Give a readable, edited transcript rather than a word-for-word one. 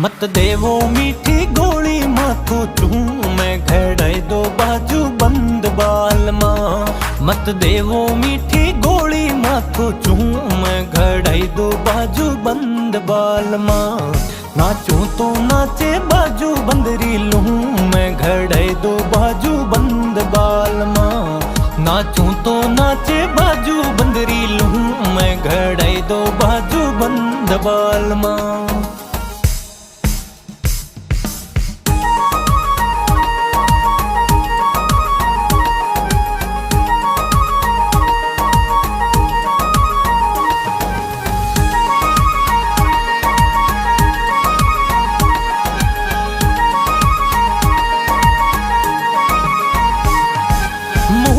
मत देवो मीठी गोली माथो चूं मैं घड़ाई दो बाजू बंद बाल मां। मत देवो मीठी गोली माथो चूं मैं घड़ाई दो बाजू बंद बाल मां। नाचूं तो नाचे बाजू बंदरी लूं मैं घड़ाई दो बाजू बंद बाल मां। नाचूं तो नाचे बाजू बंदरी लूं मैं घड़ाई दो बाजू बंद बाल मां।